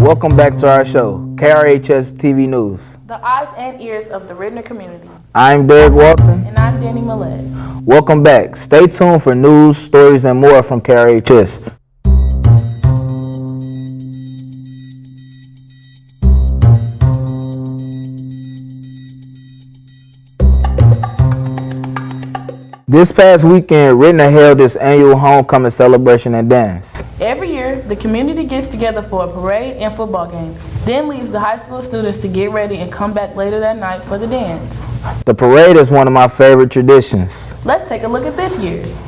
Welcome back to our show, KRHS TV News. The eyes and ears of the Ritenour community. I'm Derek Walton. And I'm Danny Millett. Welcome back. Stay tuned for news, stories, and more from KRHS. This past weekend, Ritenour held its annual homecoming celebration and dance. Every year, the community gets together for a parade and football game, then leaves the high school students to get ready and come back later that night for the dance. The parade is one of my favorite traditions. Let's take a look at this year's.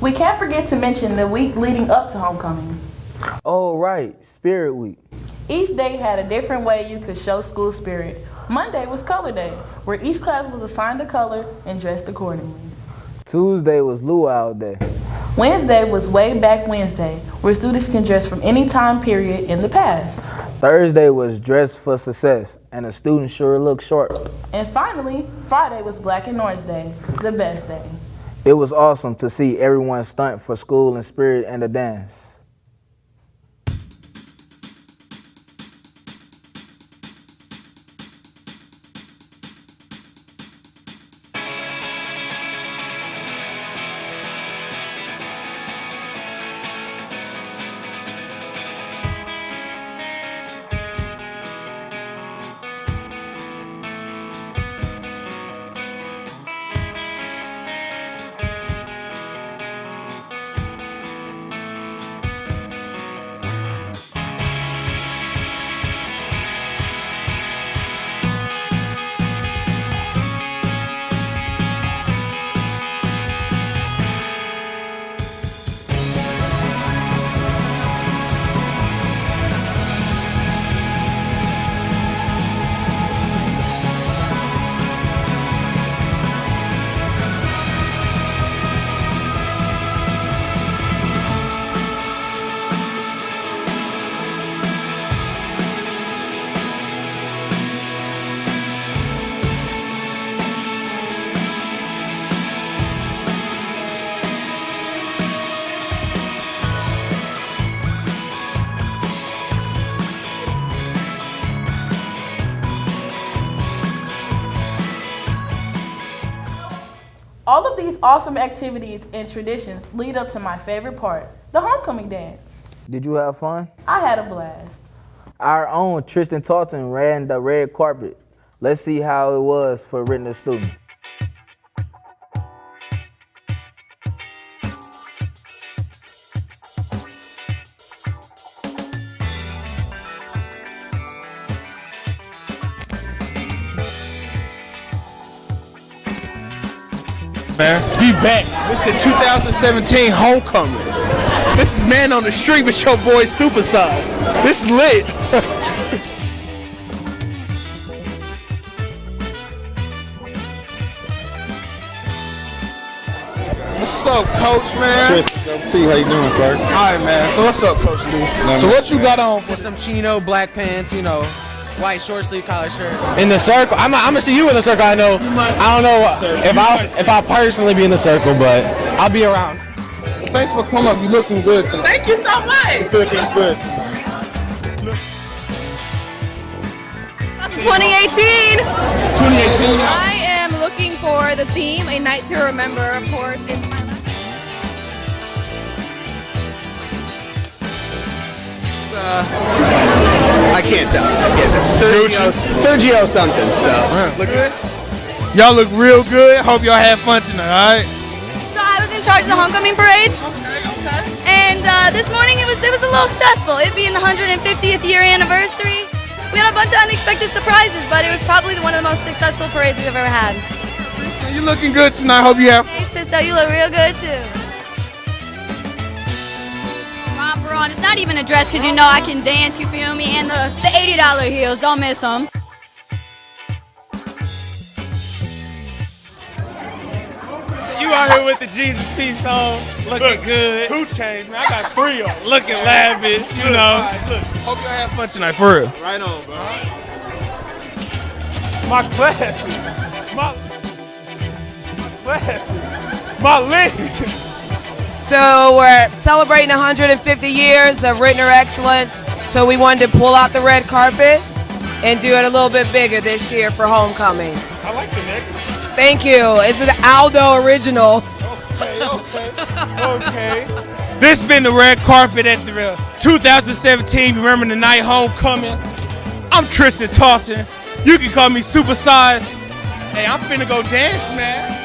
We can't forget to mention the week leading up to homecoming. Oh, right, Spirit Week. Each day had a different way you could show school spirit. Monday was Color Day, where each class was assigned a color and dressed accordingly. Tuesday was Luau Day. Wednesday was Way Back Wednesday, where students can dress from any time period in the past. Thursday was Dress for Success, and the students sure look sharp. And finally, Friday was Black and Orange Day, the best day. It was awesome to see everyone stunt for school and spirit and the dance. All of these awesome activities and traditions lead up to my favorite part, the homecoming dance. Did you have fun? I had a blast. Our own Tristan Talton ran the red carpet. Let's see how it was for Ritenour students. Man, be back. This is the 2017 homecoming. This is Man on the Street with your boy Supersize. This is lit. What's up, Coach, man? Tristan, T, how you doing, sir? All right, man. So what's up, Coach D? So what you got on? With some chino, black pants, you know, white short sleeve collar shirt. In the circle, I'm gonna see you in the circle. I know. I don't know if I'll personally be in the circle, but I'll be around. Thanks for coming up. You looking good tonight. Thank you so much. Looking good. 2018. 2018. I am looking for the theme, A Night to Remember, of course. It's my last. I can't tell. Sergio something. So look good. Y'all look real good. Hope y'all had fun tonight, all right? So I was in charge of the homecoming parade. And this morning it was a little stressful. It being the 150th year anniversary. We had a bunch of unexpected surprises, but it was probably one of the most successful parades we've ever had. You're looking good tonight. Hope you have fun. Thanks, Tristan. You look real good too. Romper on. It's not even a dress because you know I can dance, you feel me? And the $80 heels, don't miss them. You out here with the Jesus Peace song, looking good. 2 chains, man. I got 3 of them. Looking lavish, you know. Look, hope y'all have fun tonight, for real. Right on, bro. My glasses. My legs. So we're celebrating 150 years of Ritenour excellence. So we wanted to pull out the red carpet and do it a little bit bigger this year for homecoming. I like the necklace. Thank you. It's an Aldo original. Okay. This been the red carpet at the 2017 Remember the Night Homecoming. I'm Tristan Taunton. You can call me Supersize. Hey, I'm finna go dance, man.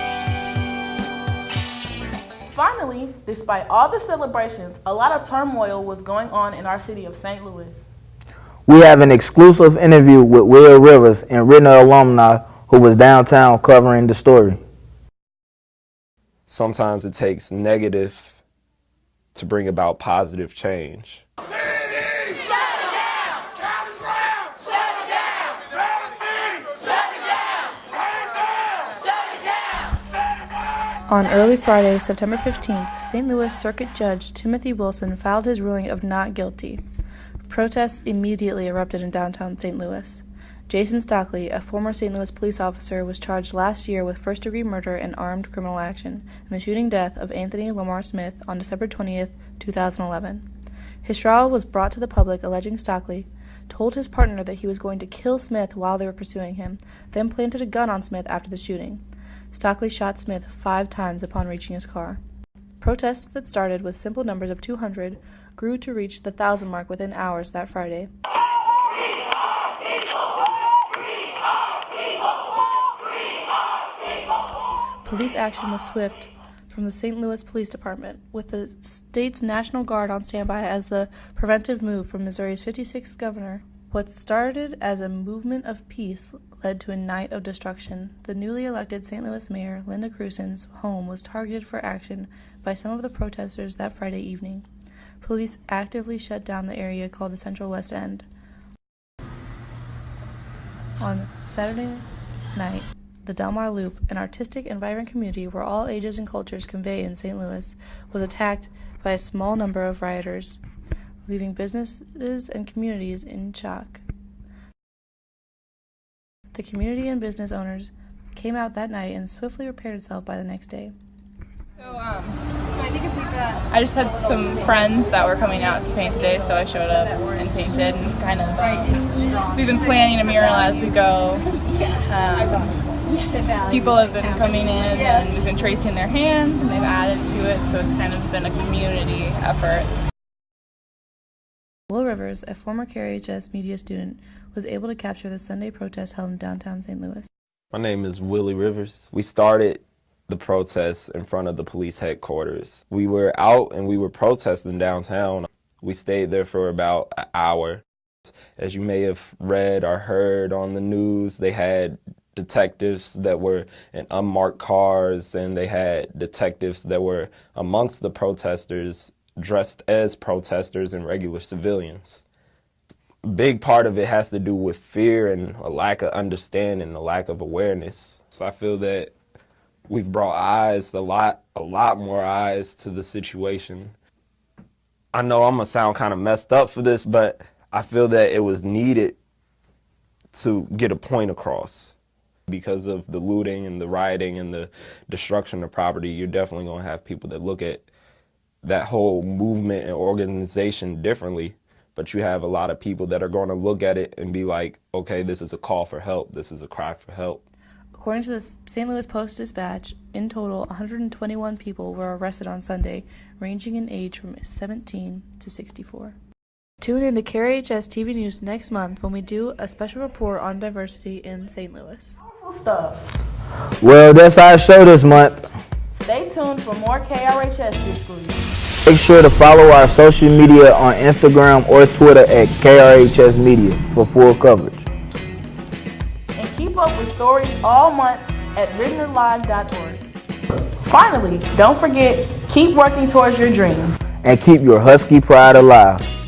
Finally, despite all the celebrations, a lot of turmoil was going on in our city of St. Louis. We have an exclusive interview with Will Rivers and Ritenour alumni who was downtown covering the story. Sometimes it takes negative to bring about positive change. On early Friday, September 15th, St. Louis Circuit Judge Timothy Wilson filed his ruling of not guilty. Protests immediately erupted in downtown St. Louis. Jason Stockley, a former St. Louis police officer, was charged last year with first-degree murder and armed criminal action in the shooting death of Anthony Lamar Smith on December 20th, 2011. His trial was brought to the public alleging Stockley told his partner that he was going to kill Smith while they were pursuing him, then planted a gun on Smith after the shooting. Stockley shot Smith 5 times upon reaching his car. Protests that started with simple numbers of 200 grew to reach the 1,000 mark within hours that Friday. Police action was swift from the St. Louis Police Department, with the state's National Guard on standby as the preventive move from Missouri's 56th governor. What started as a movement of peace led to a night of destruction. The newly elected St. Louis Mayor, Linda Crusen's home was targeted for action by some of the protesters that Friday evening. Police actively shut down the area called the Central West End. On Saturday night, the Del Mar Loop, an artistic and vibrant community where all ages and cultures convey in St. Louis, was attacked by a small number of rioters, leaving businesses and communities in shock. The community and business owners came out that night and swiftly repaired itself by the next day. I just had some friends that were coming out to paint today, so I showed up and painted and kind of, we've been planning a mural as we go. People have been coming in and we've been tracing their hands and they've added to it, so it's kind of been a community effort. Will Rivers, a former KRHS media student, was able to capture the Sunday protest held in downtown St. Louis. My name is Willie Rivers. We started the protests in front of the police headquarters. We were out and we were protesting downtown. We stayed there for about an hour. As you may have read or heard on the news, they had detectives that were in unmarked cars, and they had detectives that were amongst the protesters dressed as protesters and regular civilians. A big part of it has to do with fear and a lack of understanding, a lack of awareness. So I feel that we've brought eyes, a lot more eyes to the situation. I know I'm gonna sound kind of messed up for this, but I feel that it was needed to get a point across. Because of the looting and the rioting and the destruction of property, you're definitely gonna have people that look at that whole movement and organization differently, but you have a lot of people that are going to look at it and be like, okay, this is a call for help, this is a cry for help. According to the St. Louis Post-Dispatch, in total, 121 people were arrested on Sunday, ranging in age from 17 to 64. Tune in to KRHS TV News next month when we do a special report on diversity in St. Louis. Stuff. Well, that's our show this month. Stay tuned for more KRHS this week. Make sure to follow our social media on Instagram or Twitter at KRHS Media for full coverage. And keep up with stories all month at RitenourLive.org. Finally, don't forget, keep working towards your dreams. And keep your Husky pride alive.